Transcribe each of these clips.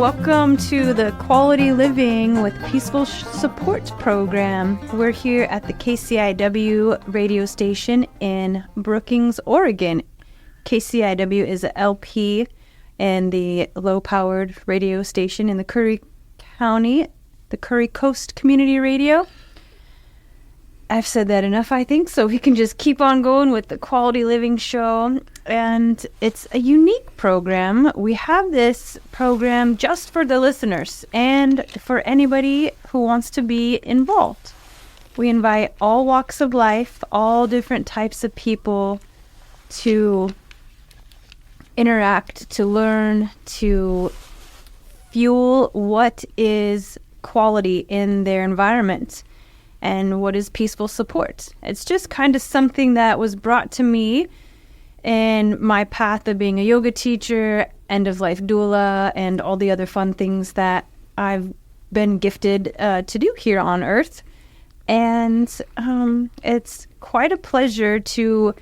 Welcome to the Quality Living with Peaceful Support program. We're here at the KCIW radio station in Brookings, Oregon. KCIW is a LP and the low-powered radio station in the Curry County, the Curry Coast Community Radio. I've said that enough, I think, so we can just keep on going with the Quality Living show. And it's a unique program. We have this program just for the listeners and for anybody who wants to be involved. We invite all walks of life, all different types of people to interact, to learn, to fuel what is quality in their environment and what is peaceful support. It's just kind of something that was brought to me in my path of being a yoga teacher, end-of-life doula, and all the other fun things that I've been gifted to do here on Earth. And it's quite a pleasure to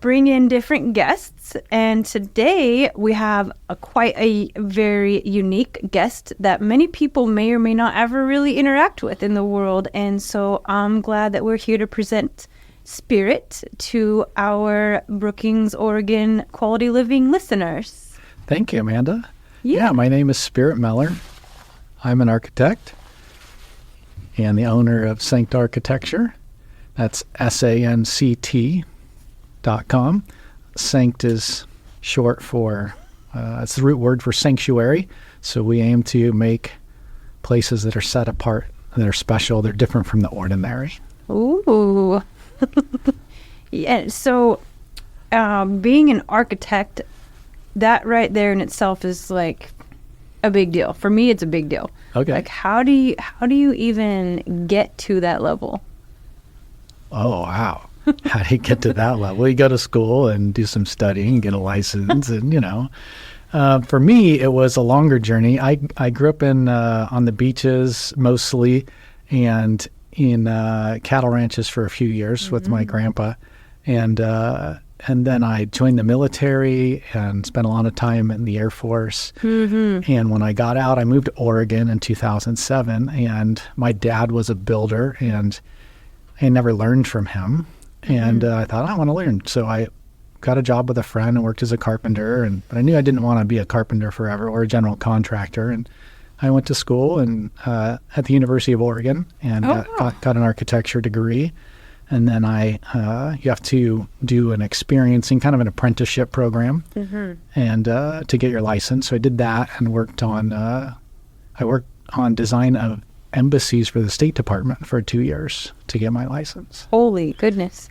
bring in different guests. And today we have quite a very unique guest that many people may or may not ever really interact with in the world. And so I'm glad that we're here to present Spirit to our Brookings, Oregon Quality Living listeners. Thank you, Amanda. Yeah, my name is Spirit Meller. I'm an architect and the owner of Sanct Architecture. That's SANCT.com. Sanct is short for, it's the root word for sanctuary. So we aim to make places that are set apart, that are special, they're different from the ordinary. Ooh. Yeah, so being an architect, that right there in itself is like a big deal. For me, it's a big deal. Okay. Like, how do you even get to that level? Oh, wow. How do you get to that level? You go to school and do some studying, get a license, and, for me, it was a longer journey. I grew up in on the beaches mostly, and in cattle ranches for a few years with my grandpa, and then I joined the military and spent a lot of time in the Air Force. And when I got out, I moved to Oregon in 2007, and my dad was a builder, and I never learned from him. And I thought, I want to learn. So I got a job with a friend and worked as a carpenter, but I knew I didn't want to be a carpenter forever or a general contractor. And I went to school and at the University of Oregon and got an architecture degree. And then you have to do an experiencing, kind of an apprenticeship program and to get your license. So I did that and worked on design of embassies for the State Department for 2 years to get my license. Holy goodness.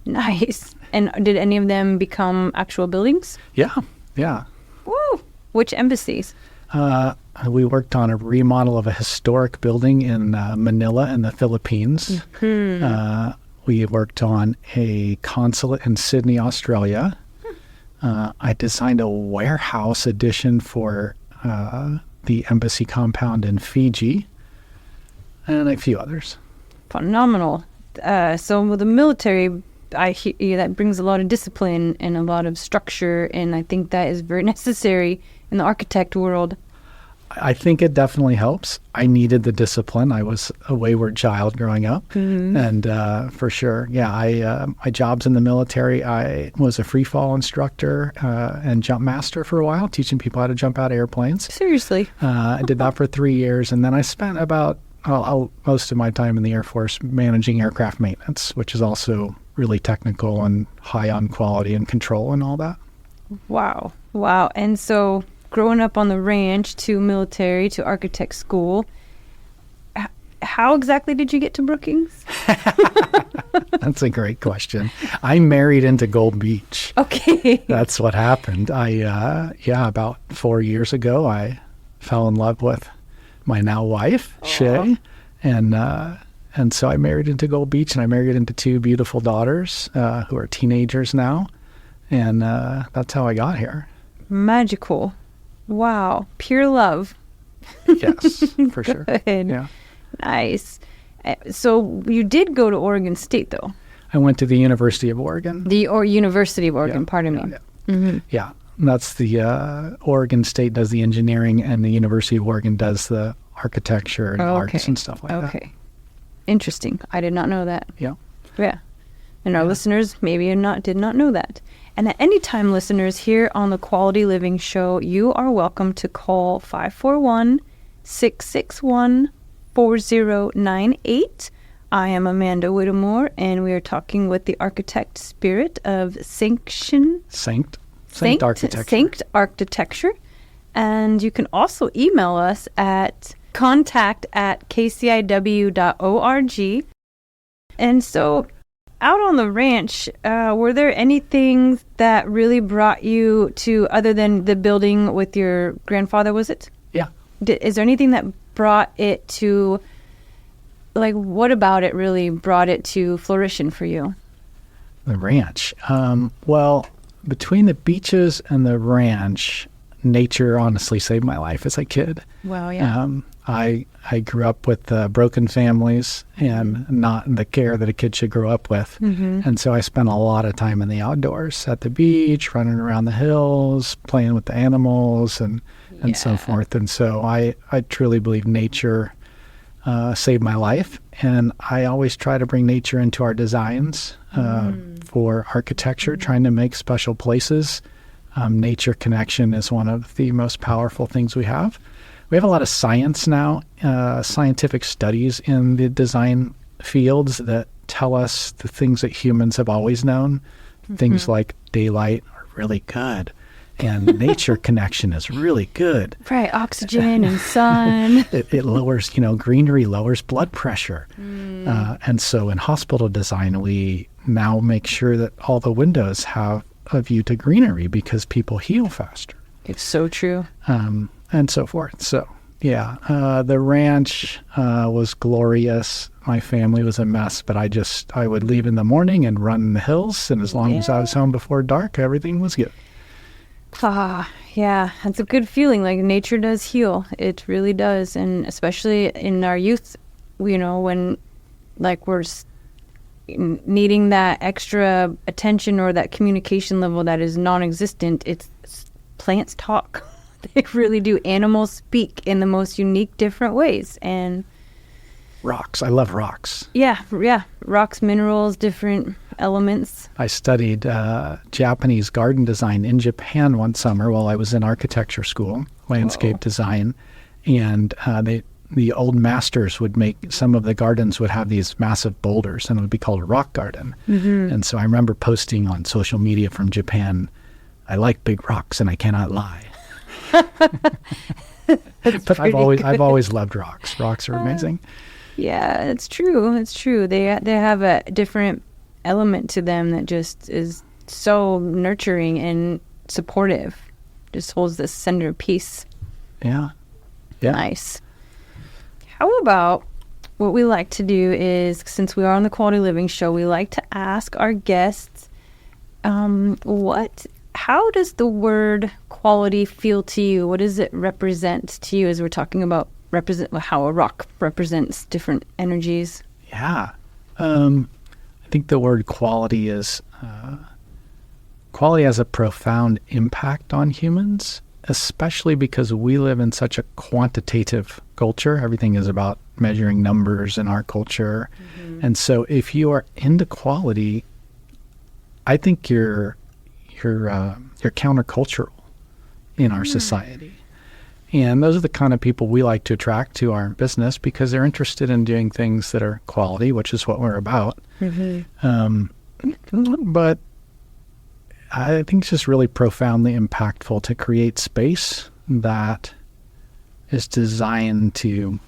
Nice. And did any of them become actual buildings? Yeah. Woo! Which embassies? We worked on a remodel of a historic building in Manila in the Philippines. We worked on a consulate in Sydney, Australia. I designed a warehouse addition for the embassy compound in Fiji, and a few others. Phenomenal. So with the military, I hear that brings a lot of discipline and a lot of structure, and I think that is very necessary in the architect world. I think it definitely helps. I needed the discipline. I was a wayward child growing up, and for sure, my jobs in the military, I was a free fall instructor and jump master for a while, teaching people how to jump out of airplanes. Seriously? I did that for 3 years, and then I spent about most of my time in the Air Force managing aircraft maintenance, which is also really technical and high on quality and control and all that. Wow. And so growing up on the ranch to military to architect school, how exactly did you get to Brookings? That's a great question. I married into Gold Beach. Okay. That's what happened. About 4 years ago, I fell in love with my now wife, Shay, and so I married into Gold Beach, and I married into 2 beautiful daughters who are teenagers now, and that's how I got here. Magical. Wow. Pure love. Yes, for sure. Yeah. Nice. So you did go to Oregon State, though. I went to the University of Oregon. University of Oregon, pardon me. Yeah. That's the Oregon State does the engineering, and the University of Oregon does the architecture and arts and stuff like that. Okay. Interesting. I did not know that. Yeah. Yeah. And our listeners maybe did not know that. And at any time, listeners, here on the Quality Living Show, you are welcome to call 541-661-4098. I am Amanda Whittemore, and we are talking with the architect Spirit of Sanct Architecture. And you can also email us at contact@kciw.org. And so out on the ranch, were there any things that really brought you to, other than the building with your grandfather, was it? Yeah. Is there anything that brought it to, like, what about it really brought it to fruition for you? The ranch. Well, between the beaches and the ranch, nature honestly saved my life as a kid. Wow, yeah. I grew up with broken families and not the care that a kid should grow up with. Mm-hmm. And so I spent a lot of time in the outdoors, at the beach, running around the hills, playing with the animals and so forth. And so I truly believe nature saved my life. And I always try to bring nature into our designs for architecture, trying to make special places. Nature connection is one of the most powerful things we have. We have a lot of science now, scientific studies in the design fields that tell us the things that humans have always known. Things like daylight are really good, and nature connection is really good. Right, oxygen and sun. It lowers, greenery lowers blood pressure. And so in hospital design, we now make sure that all the windows have a view to greenery because people heal faster. It's so true. And so forth. So, yeah, the ranch was glorious. My family was a mess, but I would leave in the morning and run in the hills, and as long as I was home before dark, everything was good. Yeah, that's a good feeling. Like, nature does heal. It really does. And especially in our youth, when, like, we're needing that extra attention or that communication level that is non-existent, plants talk. They really do. Animals speak in the most unique, different ways. And rocks. I love rocks. Yeah. Rocks, minerals, different elements. I studied Japanese garden design in Japan one summer while I was in architecture school, landscape design. And the old masters would make, some of the gardens would have these massive boulders, and it would be called a rock garden. Mm-hmm. And so I remember posting on social media from Japan, "I like big rocks and I cannot lie." But I've always loved rocks. Rocks are amazing. Yeah, it's true. They have a different element to them that just is so nurturing and supportive. Just holds this center of peace. Yeah. Nice. How about, what we like to do is, since we are on the Quality Living Show, we like to ask our guests, how does the word quality feel to you? What does it represent to you, as we're talking about how a rock represents different energies? Yeah. I think the word quality has a profound impact on humans, especially because we live in such a quantitative culture. Everything is about measuring numbers in our culture. Mm-hmm. And so if you are into quality, I think you're countercultural in our society. And those are the kind of people we like to attract to our business because they're interested in doing things that are quality, which is what we're about. Mm-hmm. But I think it's just really profoundly impactful to create space that is designed to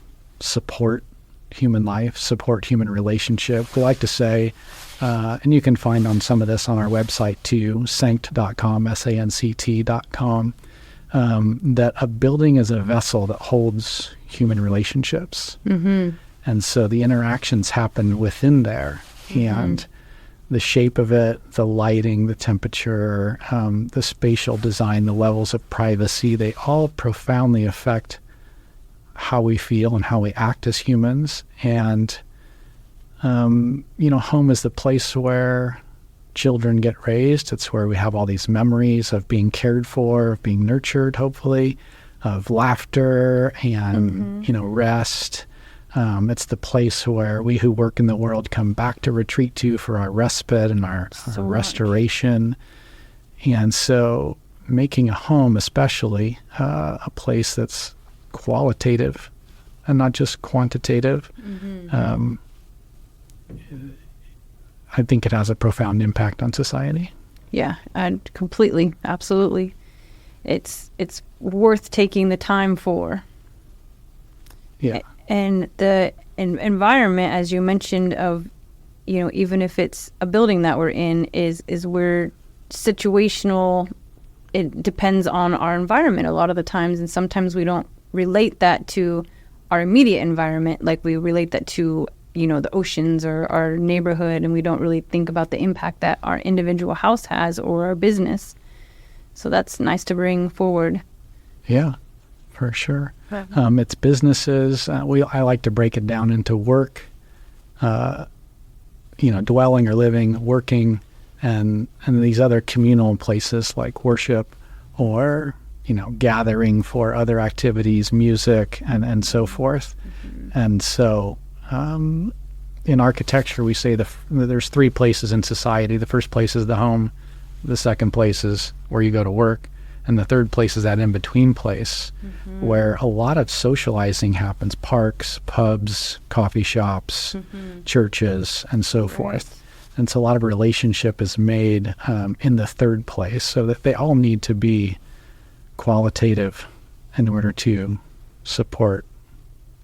support human life, support human relationship. We like to say, and you can find on some of this on our website too, sanct.com, sanct.com, that a building is a vessel that holds human relationships. Mm-hmm. And so the interactions happen within there. Mm-hmm. And the shape of it, the lighting, the temperature, the spatial design, the levels of privacy, they all profoundly affect how we feel and how we act as humans. And, home is the place where children get raised. It's where we have all these memories of being cared for, of being nurtured, hopefully, of laughter and, rest. It's the place where we who work in the world come back to retreat to for our respite and our restoration. And so making a home, especially a place that's qualitative and not just quantitative, I think it has a profound impact on society. Yeah, completely, absolutely. It's worth taking the time for. Yeah. And the environment, as you mentioned, of, even if it's a building that we're in, is where situational, it depends on our environment a lot of the times, and sometimes we don't relate that to our immediate environment, like we relate that to the oceans or our neighborhood, and we don't really think about the impact that our individual house has or our business. So that's nice to bring forward. Yeah, for sure. It's businesses. I like to break it down into work, dwelling or living, working, and these other communal places like worship or, gathering for other activities, music, and so forth. And so in architecture, we say there's three places in society. The first place is the home. The second place is where you go to work. And the third place is that in-between place where a lot of socializing happens, parks, pubs, coffee shops, churches, and so forth. And so a lot of relationship is made in the third place, so that they all need to be qualitative in order to support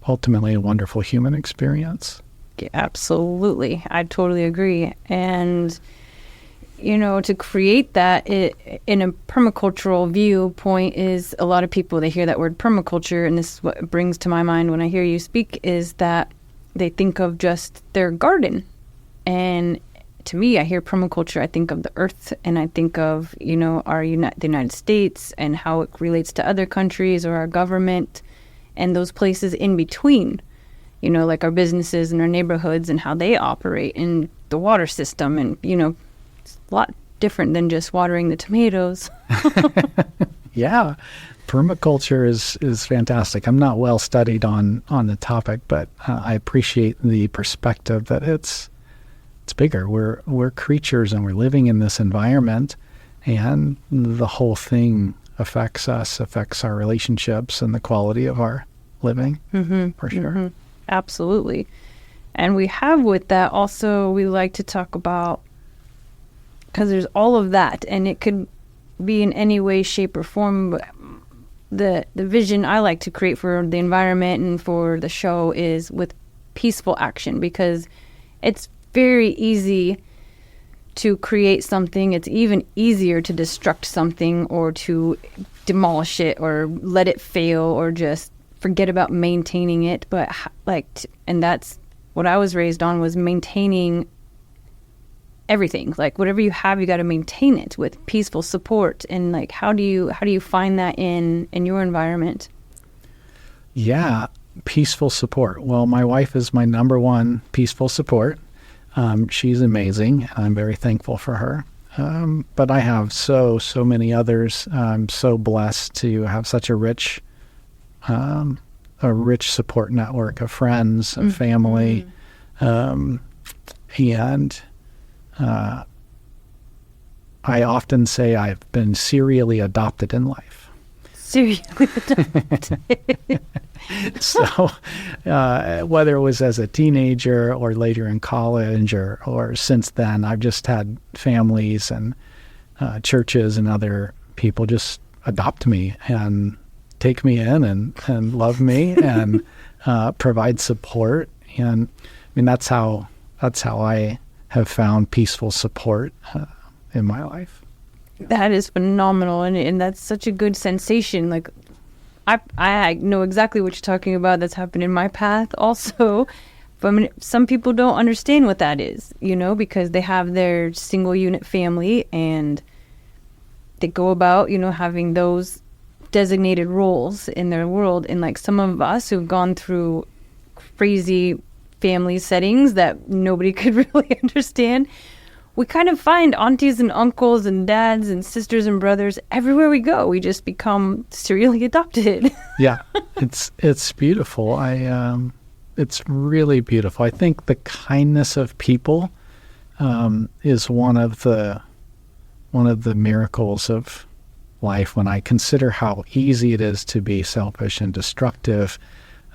ultimately a wonderful human experience. Yeah, absolutely. I totally agree. And to create that in a permacultural viewpoint is a lot of people, they hear that word permaculture, and this is what brings to my mind when I hear you speak, is that they think of just their garden. And to me, I hear permaculture, I think of the earth, and I think of, the United States and how it relates to other countries or our government and those places in between, like our businesses and our neighborhoods and how they operate, and the water system, and, it's a lot different than just watering the tomatoes. Yeah, permaculture is fantastic. I'm not well studied on the topic, but I appreciate the perspective that it's bigger. We're creatures and we're living in this environment, and the whole thing affects us, affects our relationships and the quality of our living, for sure. Absolutely. And we have with that also, we like to talk about, because there's all of that, and it could be in any way, shape, or form, but the vision I like to create for the environment and for the show is with peaceful action, because it's very easy to create something. It's even easier to destruct something or to demolish it or let it fail or just forget about maintaining it. But and that's what I was raised on, was maintaining everything. Like whatever you have, you got to maintain it with peaceful support. And like, how do you find that in your environment? Yeah, peaceful support. Well, my wife is my number one peaceful support. She's amazing. I'm very thankful for her. But I have so many others. I'm so blessed to have such a rich support network of friends, of family. And I often say I've been serially adopted in life. Serially adopted. So whether it was as a teenager or later in college or since then, I've just had families and churches and other people just adopt me and take me in and love me and provide support. And I mean, that's how I have found peaceful support in my life. That is phenomenal, and that's such a good sensation. Like, I know exactly what you're talking about. That's happened in my path also. But I mean, some people don't understand what that is, because they have their single unit family and they go about, having those designated roles in their world. And like some of us who've gone through crazy family settings that nobody could really understand, we kind of find aunties and uncles and dads and sisters and brothers everywhere we go. We just become serially adopted. Yeah, it's beautiful. It's really beautiful. I think the kindness of people is one of the miracles of life. When I consider how easy it is to be selfish and destructive,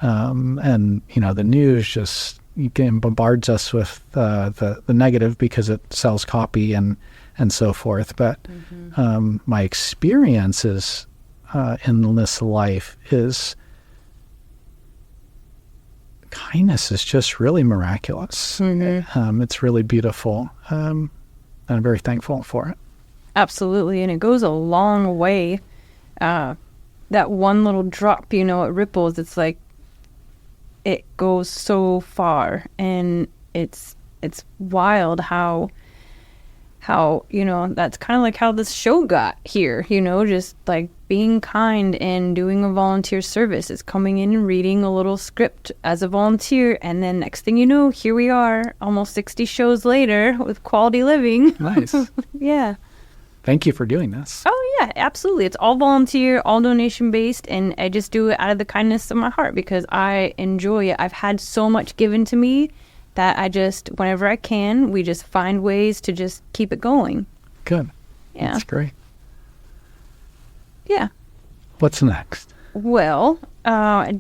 and the news just bombards us with the negative because it sells copy and so forth. But my experiences in this life is kindness is just really miraculous. It's really beautiful, and I'm very thankful for it. Absolutely, and it goes a long way. That one little drop, it ripples. It's like it goes so far, and it's wild how that's kind of like how this show got here. Just like being kind and doing a volunteer service. It's coming in and reading a little script as a volunteer, and then next thing you know, here we are, almost 60 shows later with quality living. Nice. Yeah. Thank you for doing this. Oh, yeah, absolutely. It's all volunteer, all donation-based, and I just do it out of the kindness of my heart because I enjoy it. I've had so much given to me that I just, whenever I can, we just find ways to just keep it going. Good. Yeah. That's great. Yeah. What's next? Well,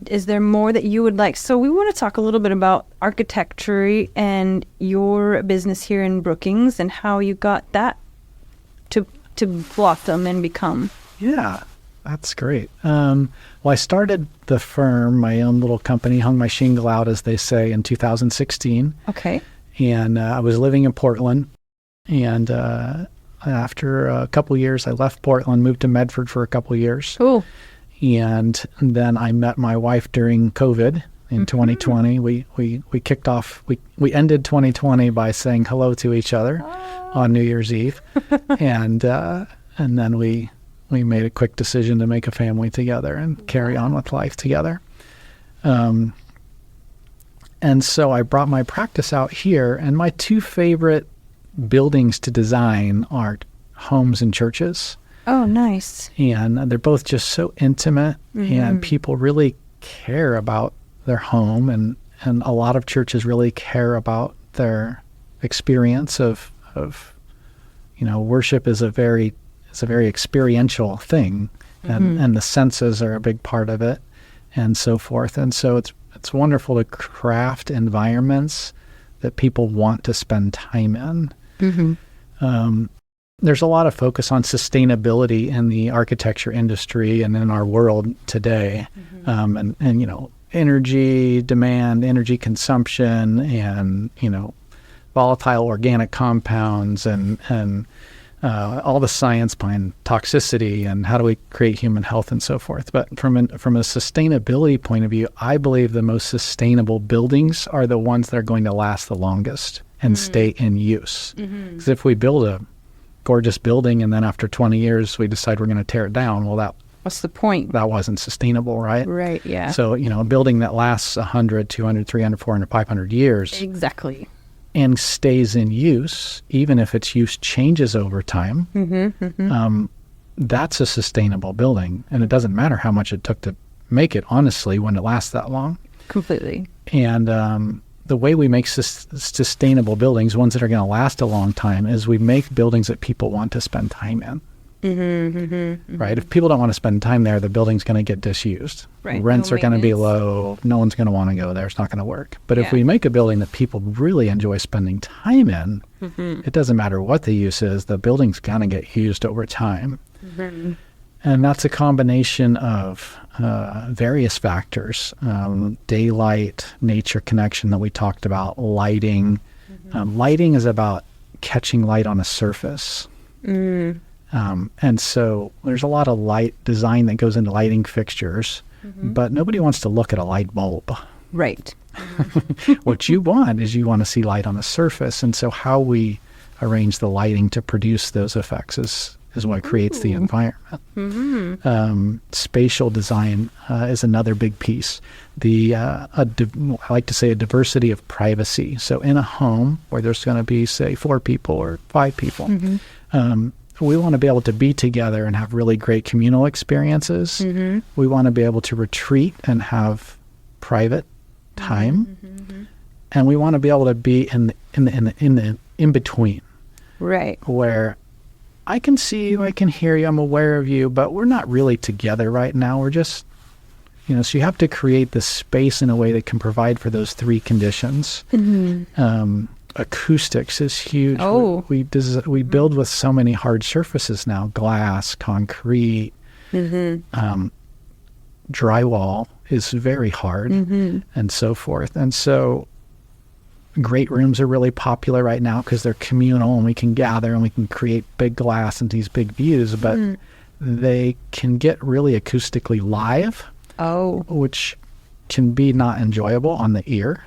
is there more that you would like? So we want to talk a little bit about architecture and your business here in Brookings and how you got that to blossom and become. Yeah, that's great. Well, I started the firm, my own little company, hung my shingle out, as they say, in 2016. Okay. And I was living in Portland. And after a couple of years, I left Portland, moved to Medford for a couple of years. Cool. And then I met my wife during COVID in 2020. We kicked off, we ended 2020 by saying hello to each other on New Year's Eve. And then we made a quick decision to make a family together and carry on with life together. And so I brought my practice out here, and my two favorite buildings to design are homes and churches. Oh, nice. And they're both just so intimate, and people really care about their home, and a lot of churches really care about their experience of worship is a very experiential thing, and the senses are a big part of it, and so forth. And so it's wonderful to craft environments that people want to spend time in. There's a lot of focus on sustainability in the architecture industry and in our world today, and energy demand, energy consumption, and volatile organic compounds, and all the science behind toxicity and how do we create human health and so forth. But from a sustainability point of view, I believe the most sustainable buildings are the ones that are going to last the longest and stay in use. Because if we build a gorgeous building and then after 20 years we decide we're going to tear it down, well, what's the point? That wasn't sustainable, right? Right, yeah. So, a building that lasts 100, 200, 300, 400, 500 years. Exactly. And stays in use, even if its use changes over time, that's a sustainable building. And it doesn't matter how much it took to make it, honestly, when it lasts that long. Completely. And the way we make sustainable buildings, ones that are going to last a long time, is we make buildings that people want to spend time in. Right? If people don't want to spend time there, the building's going to get disused. Right. Rents No are going to be maintenance. low. No one's going to want to go there. It's not going to work. But if we make a building that people really enjoy spending time in, it doesn't matter what the use is, the building's going to get used over time. And that's a combination of various factors, daylight, nature connection that we talked about, lighting. Lighting is about catching light on a surface. And so there's a lot of light design that goes into lighting fixtures, but nobody wants to look at a light bulb. Right. What you want is you want to see light on the surface. And so how we arrange the lighting to produce those effects is what creates the environment. Spatial design is another big piece. I like to say a diversity of privacy. So in a home where there's going to be, say, 4 people or 5 people, we want to be able to be together and have really great communal experiences. We want to be able to retreat and have private time, and we want to be able to be in between, Right. where I can see you, I can hear you, I'm aware of you, but we're not really together right now. We're just, so you have to create the space in a way that can provide for those 3 conditions. Acoustics is huge. Oh. We build with so many hard surfaces now: glass, concrete, drywall is very hard, and so forth. And so great rooms are really popular right now because they're communal and we can gather and we can create big glass and these big views, but they can get really acoustically live, which can be not enjoyable on the ear,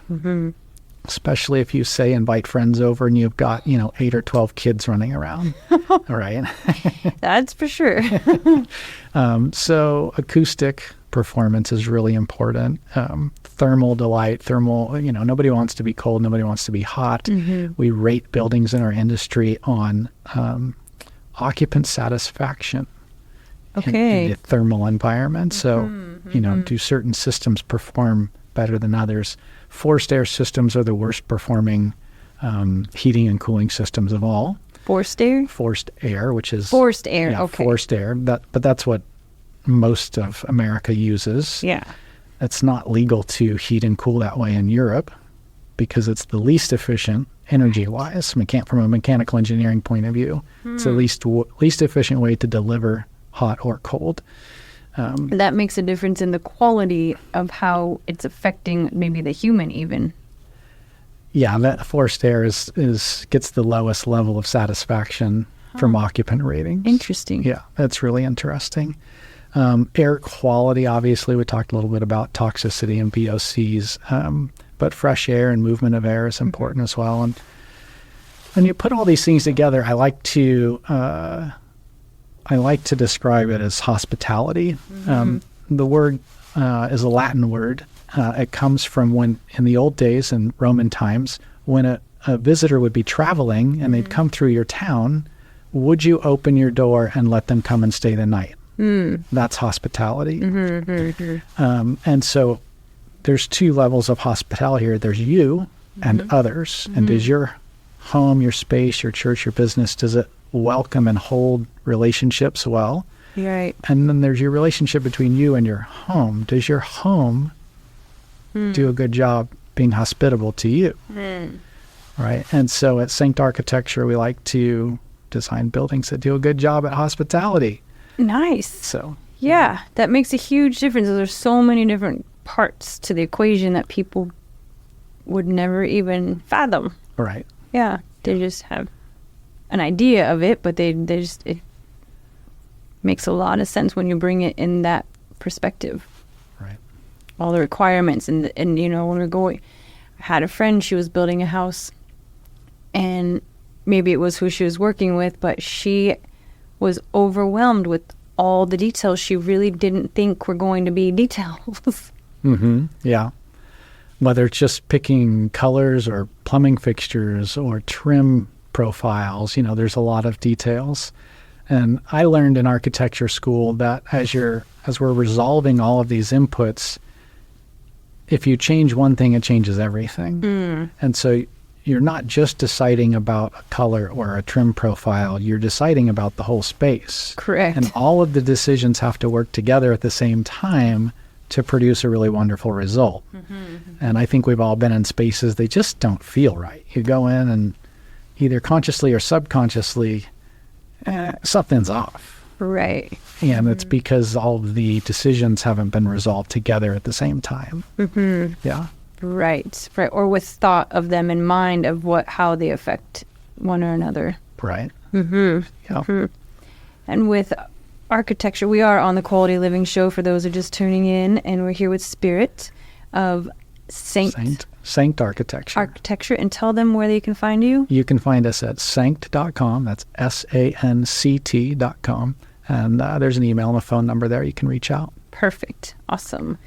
especially if you, say, invite friends over and you've got, 8 or 12 kids running around. Right. That's for sure. So acoustic performance is really important. Thermal delight, nobody wants to be cold, nobody wants to be hot. We rate buildings in our industry on occupant satisfaction in the thermal environment. So, do certain systems perform better than others? Forced air systems are the worst performing heating and cooling systems of all. Forced air? Forced air, which is... Forced air, yeah, okay. Forced air, but that's what most of America uses. Yeah. It's not legal to heat and cool that way in Europe because it's the least efficient energy-wise, from a mechanical engineering point of view. It's the least efficient way to deliver hot or cold. That makes a difference in the quality of how it's affecting maybe the human even. Yeah, that forced air gets the lowest level of satisfaction from occupant ratings. Interesting. Yeah, that's really interesting. Air quality, obviously, we talked a little bit about toxicity and VOCs, but fresh air and movement of air is important as well. And when you put all these things together, I like to describe it as hospitality. The word is a Latin word. It comes from when, in the old days, in Roman times, when a visitor would be traveling and they'd come through your town, would you open your door and let them come and stay the night? That's hospitality. And so there's 2 levels of hospitality here. There's you and others. And does your home, your space, your church, your business, does it welcome and hold relationships well? Right. And then there's your relationship between you and your home. Does your home do a good job being hospitable to you? Right. And so at Sanct Architecture, we like to design buildings that do a good job at hospitality. Nice. So yeah, that makes a huge difference. There's so many different parts to the equation that people would never even fathom. Right. Yeah, they just have an idea of it, but it makes a lot of sense when you bring it in that perspective. Right. All the requirements and when we're going, I had a friend, she was building a house, and maybe it was who she was working with, but she was overwhelmed with all the details she really didn't think were going to be details. Yeah. Whether it's just picking colors or plumbing fixtures or trim profiles, there's a lot of details. And I learned in architecture school that as we're resolving all of these inputs, if you change one thing, it changes everything. And so you're not just deciding about a color or a trim profile, you're deciding about the whole space. Correct. And all of the decisions have to work together at the same time to produce a really wonderful result. And I think we've all been in spaces, they just don't feel right. You go in and either consciously or subconsciously, something's off. Right. And it's because all of the decisions haven't been resolved together at the same time. Yeah. Right. Or with thought of them in mind of how they affect one or another. Right. Yeah. And with architecture, we are on the Quality Living Show for those who are just tuning in, and we're here with Spirit of Sanct Sanct Architecture. Architecture, and tell them where they can find you. You can find us at sanct.com. That's sanct.com. And there's an email and a phone number there. You can reach out. Perfect. Awesome.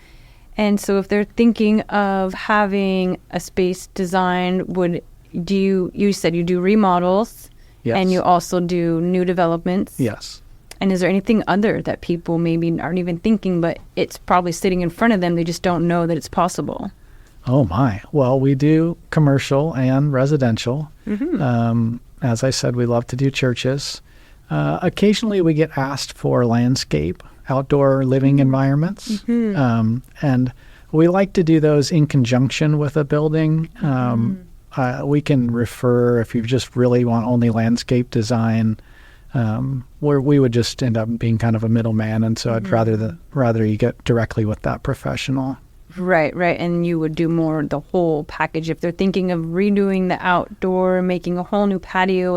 And so if they're thinking of having a space designed, you said you do remodels, Yes. and you also do new developments. Yes. And is there anything other that people maybe aren't even thinking, but it's probably sitting in front of them, they just don't know that it's possible? Oh my. Well, we do commercial and residential. As I said, we love to do churches. Occasionally we get asked for landscape, outdoor living environments. And we like to do those in conjunction with a building. We can refer, if you just really want only landscape design, where we would just end up being kind of a middleman. And so I'd rather you get directly with that professional. Right. And you would do more the whole package. If they're thinking of redoing the outdoor, making a whole new patio,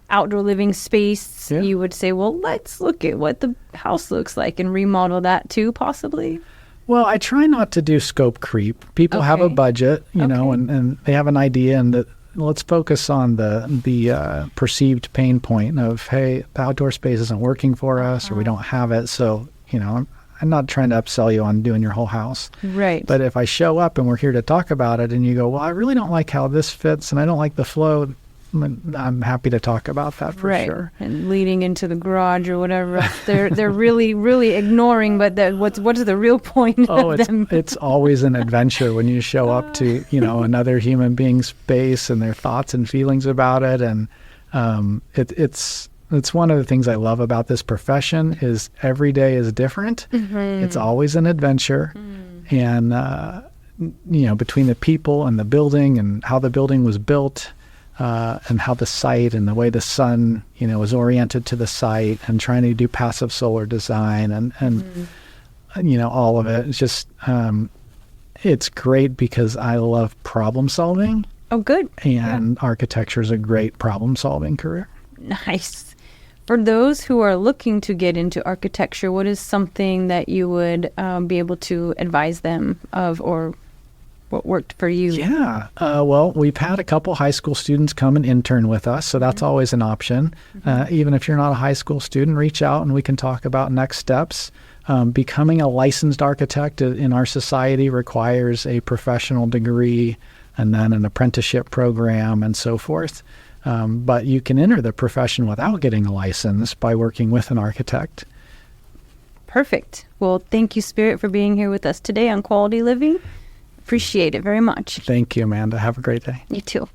outdoor living space, you would say, well, let's look at what the house looks like and remodel that too, possibly. Well, I try not to do scope creep. People have a budget, you know, and they have an idea, and let's focus on the perceived pain point of, hey, the outdoor space isn't working for us, or we don't have it. So, you know, I'm not trying to upsell you on doing your whole house. Right. But if I show up and we're here to talk about it, and you go, well, I really don't like how this fits, and I don't like the flow, I'm happy to talk about that for sure. And leading into the garage or whatever else, they're really, really ignoring. But what is the real point of them? It's always an adventure when you show up to, you know, another human being's space and their thoughts and feelings about it. And it's one of the things I love about this profession is every day is different. It's always an adventure, and you know, between the people and the building and how the building was built. And how the site and the way the sun, you know, is oriented to the site, and trying to do passive solar design and you know, all of it. It's just, it's great because I love problem solving. Oh, good. And architecture is a great problem solving career. Nice. For those who are looking to get into architecture, what is something that you would be able to advise them of, or what worked for you? Yeah. Well, we've had a couple high school students come and intern with us, so that's always an option. Even if you're not a high school student, reach out and we can talk about next steps. Becoming a licensed architect in our society requires a professional degree and then an apprenticeship program and so forth. But you can enter the profession without getting a license by working with an architect. Perfect. Well, thank you, Spirit, for being here with us today on Quality Living. Appreciate it very much. Thank you, Amanda. Have a great day. You too.